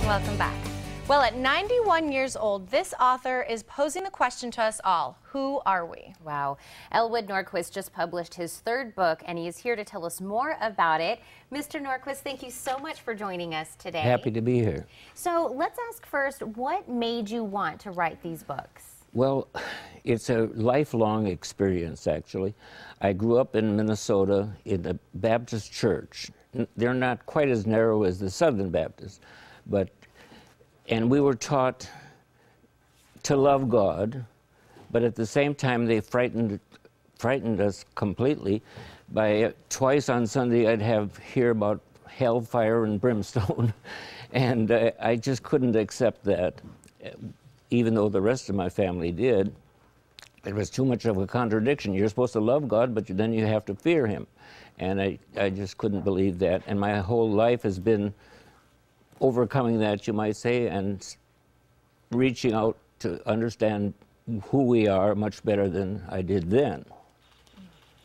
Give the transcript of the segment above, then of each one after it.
Welcome back. Well, at 91 years old, this author is posing the question to us all: who are we? Wow. Ellwood Norquist just published his third book, and he is here to tell us more about it. Mr. Norquist, thank you so much for joining us today. Happy to be here. So let's ask first, what made you want to write these books? Well, it's a lifelong experience, actually. I grew up in Minnesota in a Baptist church. They're not quite as narrow as the Southern Baptists, and we were taught to love God, but at the same time they frightened us completely by twice on Sunday I'd hear about hellfire and brimstone, and I just couldn't accept that, even though the rest of my family did. It was too much of a contradiction. You're supposed to love God, but then you have to fear Him. And I just couldn't believe that. And my whole life has been overcoming that, you might say, and reaching out to understand who we are much better than I did then.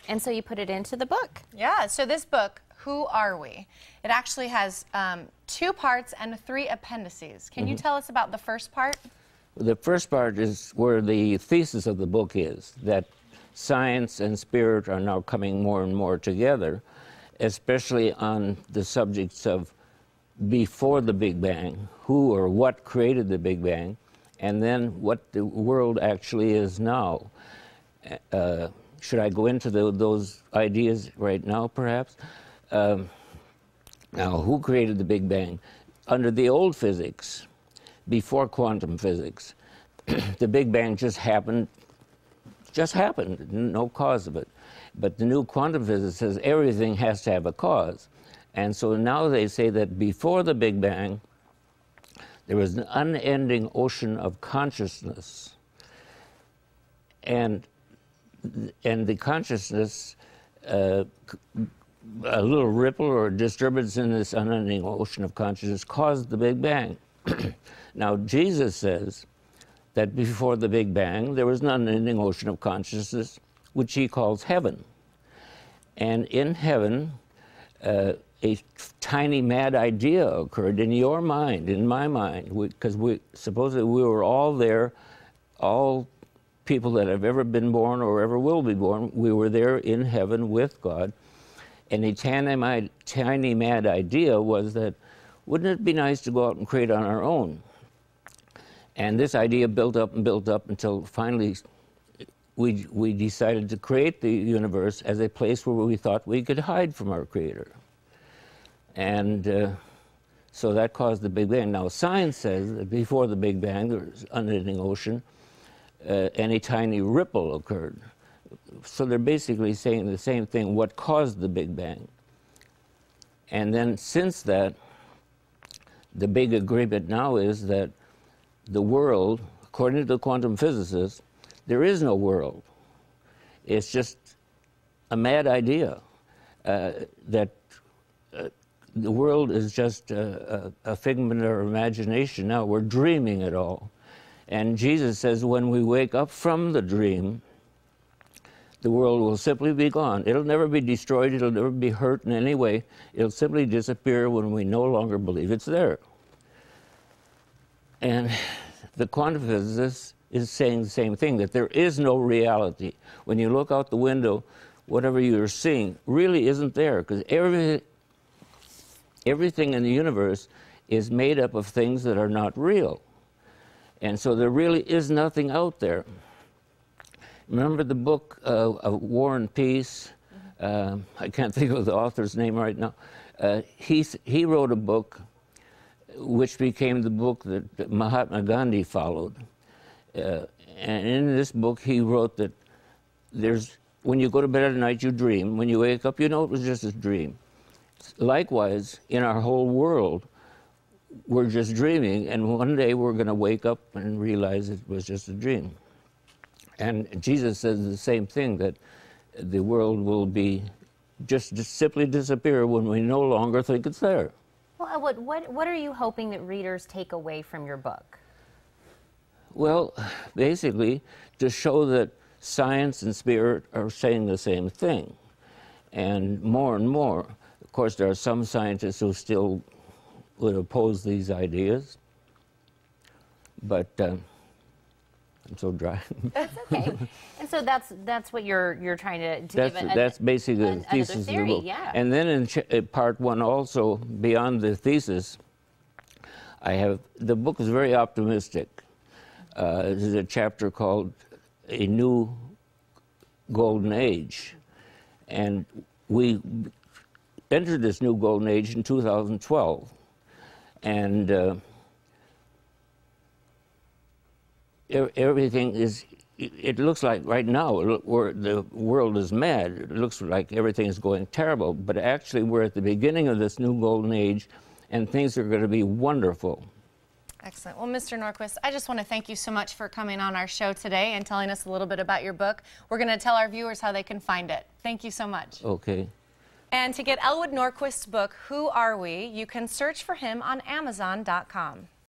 And so you put it into the book. Yeah, so this book, Who Are We? It actually has 2 parts and 3 appendices. Can you tell us about the first part? The first part is where the thesis of the book is, that science and spirit are now coming more and more together, especially on the subjects of before the Big Bang, who or what created the Big Bang, and then what the world actually is now. Should I go into those ideas right now, perhaps? Now, who created the Big Bang? Under the old physics, before quantum physics, the Big Bang just happened, no cause of it. But the new quantum physics says everything has to have a cause. And so now they say that before the Big Bang, there was an unending ocean of consciousness. And the consciousness, a little ripple or disturbance in this unending ocean of consciousness caused the Big Bang. Now, Jesus says that before the Big Bang, there was an unending ocean of consciousness, which he calls heaven. And in heaven, a tiny mad idea occurred in your mind, in my mind, because supposedly we were all there, all people that have ever been born or ever will be born, we were there in heaven with God. And a tiny mad idea was that, wouldn't it be nice to go out and create on our own? And this idea built up and built up until finally we decided to create the universe as a place where we thought we could hide from our Creator. And so that caused the Big Bang. Now, science says that before the Big Bang, there was an unending ocean, and a tiny ripple occurred. So they're basically saying the same thing, what caused the Big Bang. And then since that, the big agreement now is that the world, according to the quantum physicists, there is no world. It's just a mad idea that the world is just a figment of our imagination now. We're dreaming it all. And Jesus says when we wake up from the dream, the world will simply be gone. It'll never be destroyed. It'll never be hurt in any way. It'll simply disappear when we no longer believe it's there. And the quantum physicist is saying the same thing, that there is no reality. When you look out the window, whatever you're seeing really isn't there, because everything in the universe is made up of things that are not real. And so there really is nothing out there. Remember the book of War and Peace? I can't think of the author's name right now. He wrote a book which became the book that Mahatma Gandhi followed. And in this book, he wrote that when you go to bed at night, you dream. When you wake up, you know it was just a dream. Likewise, in our whole world, we're just dreaming, and one day we're going to wake up and realize it was just a dream. And Jesus says the same thing, that the world will be just simply disappear when we no longer think it's there. Well, Ellwood, what are you hoping that readers take away from your book? Well, basically, to show that science and spirit are saying the same thing. And more, of course, there are some scientists who still would oppose these ideas. But I'm so dry. That's okay. And so that's what you're trying to give That's basically the thesis of the book. Yeah. And then in part one also, beyond the thesis, the book is very optimistic. There's a chapter called A New Golden Age. And we entered this new golden age in 2012. And everything is, it looks like right now the world is mad. It looks like everything is going terrible. But actually we're at the beginning of this new golden age, and things are going to be wonderful. Excellent. Well, Mr. Norquist, I just want to thank you so much for coming on our show today and telling us a little bit about your book. We're going to tell our viewers how they can find it. Thank you so much. Okay. And to get Ellwood Norquist's book, Who Are We?, you can search for him on Amazon.com.